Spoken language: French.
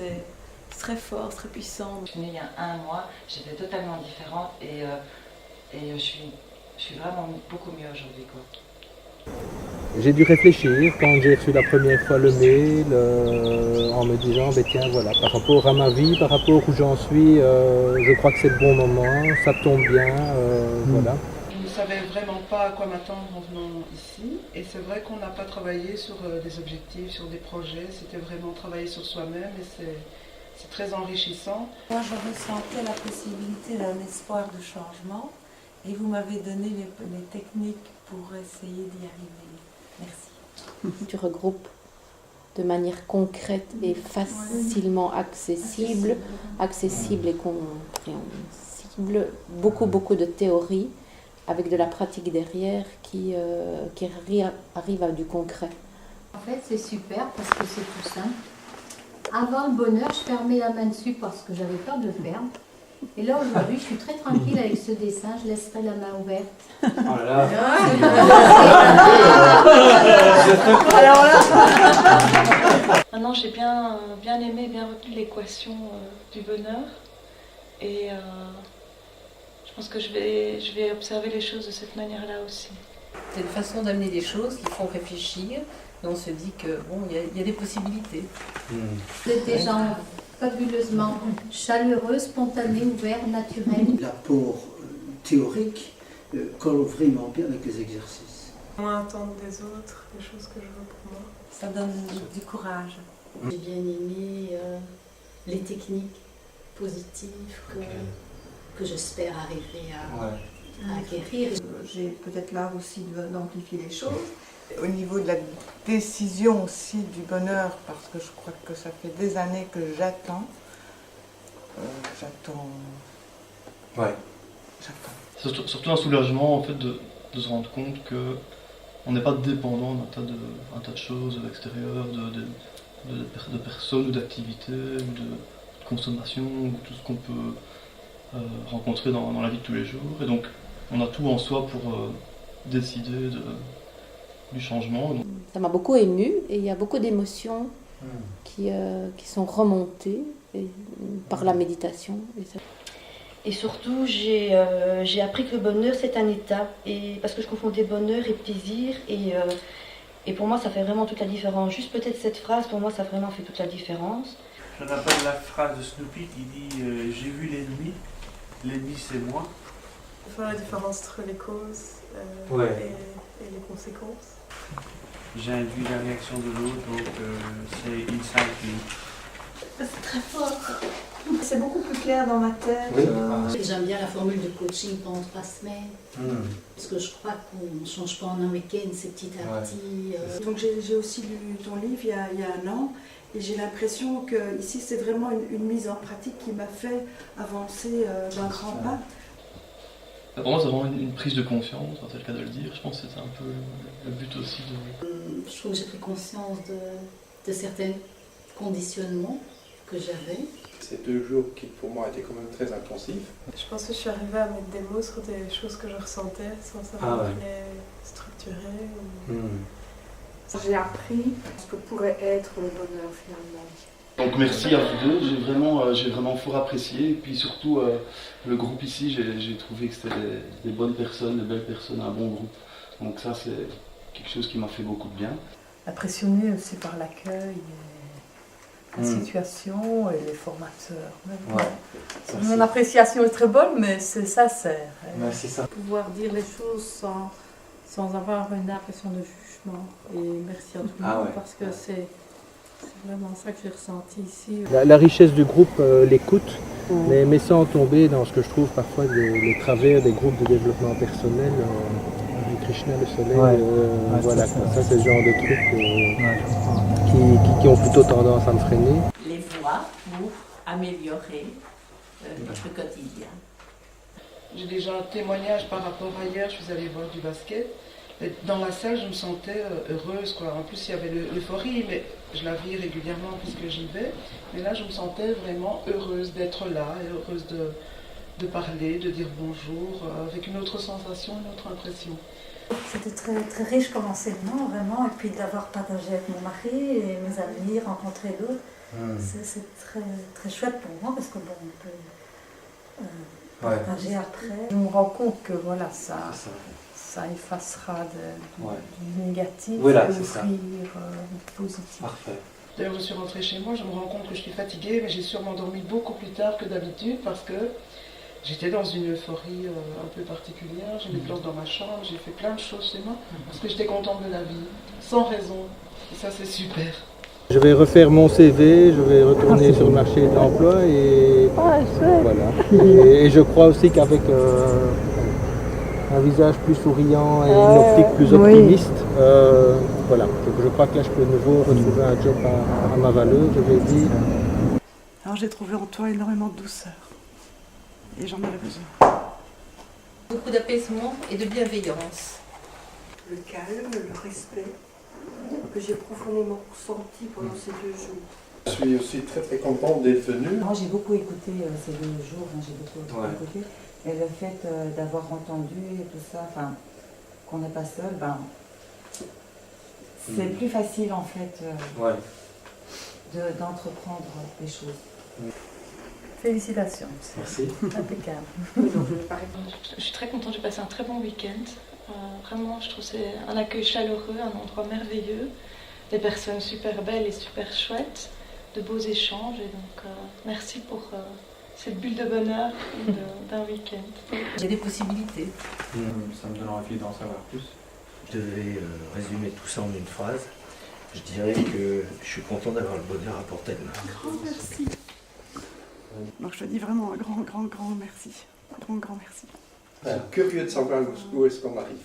C'est très fort, c'est très puissant. Je suis née il y a 1 mois, j'étais totalement différente et je suis vraiment beaucoup mieux aujourd'hui, quoi. J'ai dû réfléchir quand j'ai reçu la première fois le mail en me disant tiens voilà, par rapport à ma vie, par rapport où j'en suis, je crois que c'est le bon moment, ça tombe bien, voilà. Je ne savais vraiment pas à quoi m'attendre en venant ici et c'est vrai qu'on n'a pas travaillé sur des objectifs, sur des projets, c'était vraiment travailler sur soi-même et c'est très enrichissant. Moi je ressentais la possibilité d'un espoir de changement et vous m'avez donné les techniques pour essayer d'y arriver. Merci. Tu regroupes de manière concrète et facilement accessible et compréhensible, beaucoup de théorie avec de la pratique derrière qui arrive à du concret. En fait, c'est super parce que c'est tout simple. Avant le bonheur, je fermais la main dessus parce que j'avais peur de le perdre. Et là, aujourd'hui, je suis très tranquille avec ce dessin, je laisserai la main ouverte. Oh là là. Alors là. Maintenant, j'ai bien aimé, bien retenu l'équation du bonheur. Et je pense que je vais observer les choses de cette manière-là aussi. C'est une façon d'amener des choses qui font réfléchir et on se dit que bon, il y a des possibilités. Vous êtes des gens fabuleusement chaleureux, spontanés, ouverts, naturels. L'apport théorique colle vraiment bien avec les exercices. Moins attendre des autres, les choses que je veux pour moi. Ça donne du courage. J'ai bien aimé les techniques positives que j'espère arriver à acquérir. J'ai peut-être l'art aussi d'amplifier les choses. Au niveau de la décision aussi du bonheur, parce que je crois que ça fait des années que j'attends. Surtout un soulagement en fait de se rendre compte que on n'est pas dépendant d'un tas de choses extérieures, de personnes ou d'activités, ou de consommation, ou tout ce qu'on peut rencontrer dans la vie de tous les jours. Et donc on a tout en soi pour décider du changement. Ça m'a beaucoup émue et il y a beaucoup d'émotions qui sont remontées par la méditation. Et surtout, j'ai appris que le bonheur, c'est un état. Et parce que je confondais bonheur et plaisir. Et pour moi, ça fait vraiment toute la différence. Juste peut-être cette phrase, pour moi, ça a vraiment fait toute la différence. Je rappelle la phrase de Snoopy qui dit « J'ai vu l'ennemi c'est moi ». Faire la différence entre les causes et les conséquences. J'ai induit la réaction de l'autre, donc c'est inside me. C'est très fort. C'est beaucoup plus clair dans ma tête. J'aime bien la formule de coaching pendant 3 semaines. Parce que je crois qu'on ne change pas en un week-end, c'est petit à petit. Donc j'ai aussi lu ton livre il y a 1 an. Et j'ai l'impression que ici c'est vraiment une mise en pratique qui m'a fait avancer d'un grand pas. Pour moi, c'est vraiment une prise de conscience, c'est le cas de le dire. Je pense que c'était un peu le but aussi de... Je trouve que j'ai pris conscience de certains conditionnements que j'avais. Ces 2 jours qui pour moi étaient quand même très intensifs. Je pense que je suis arrivée à mettre des mots sur des choses que je ressentais sans savoir les structurer. J'ai appris ce que pourrait être le bonheur finalement. Donc merci à vous deux, j'ai vraiment fort apprécié. Et puis surtout, le groupe ici, j'ai trouvé que c'était des bonnes personnes, des belles personnes, un bon groupe. Donc ça, c'est quelque chose qui m'a fait beaucoup de bien. Impressionné aussi par l'accueil, la situation et les formateurs. Mon appréciation est très bonne, mais c'est sincère. C'est ça. Pouvoir dire les choses sans avoir une impression de jugement. Et merci à tout le monde parce que c'est vraiment ça que j'ai ressenti ici. La richesse du groupe, l'écoute, mais sans tomber dans ce que je trouve parfois les travers des groupes de développement personnel. Krishna, le soleil, voilà, ça c'est le genre de trucs qui ont plutôt tendance à me freiner. Les voies pour améliorer notre quotidien. J'ai déjà un témoignage par rapport à hier, je suis allée voir du basket. Dans la salle, je me sentais heureuse, quoi. En plus, il y avait l'euphorie, mais je la vis régulièrement puisque j'y vais. Mais là, je me sentais vraiment heureuse d'être là, et heureuse de parler, de dire bonjour, avec une autre sensation, une autre impression. C'était très, très riche comme enseignement, vraiment. Et puis d'avoir partagé avec mon mari et mes amis, rencontré d'autres, C'est très, très chouette pour moi parce que bon, on peut partager après. Je me rends compte que voilà, ça effacera du négatif voilà, et offrir du positif. Parfait. D'ailleurs, je suis rentrée chez moi, je me rends compte que je suis fatiguée, mais j'ai sûrement dormi beaucoup plus tard que d'habitude parce que j'étais dans une euphorie un peu particulière. J'ai mis de l'ordre dans ma chambre, j'ai fait plein de choses chez moi parce que j'étais contente de la vie, sans raison. Et ça, c'est super. Je vais refaire mon CV, je vais retourner sur le marché de l'emploi et voilà. Et je crois aussi qu'avec un visage plus souriant et une optique plus optimiste, voilà. Je crois que là je peux de nouveau retrouver un job à ma valeur, je vais dire. Alors j'ai trouvé en toi énormément de douceur et j'en avais besoin. Beaucoup d'apaisement et de bienveillance. Le calme, le respect que j'ai profondément ressenti pendant ces 2 jours. Je suis aussi très très content d'être venu. Moi j'ai beaucoup écouté ces 2 jours, j'ai beaucoup écouté. Et le fait d'avoir entendu et tout ça, enfin, qu'on n'est pas seul, c'est plus facile en fait d'entreprendre des choses. Félicitations. Merci. Impeccable. Je suis très contente, j'ai passé un très bon week-end. Vraiment, je trouve que c'est un accueil chaleureux, un endroit merveilleux, des personnes super belles et super chouettes, de beaux échanges. Et donc, merci pour cette bulle de bonheur d'un week-end. J'ai des possibilités. Ça me donne envie d'en savoir plus. Je devais résumer tout ça en une phrase. Je dirais que je suis content d'avoir le bonheur à portée de main. Un grand merci. Donc je te dis vraiment un grand merci. Un grand merci. Je suis curieux de savoir où est-ce qu'on arrive.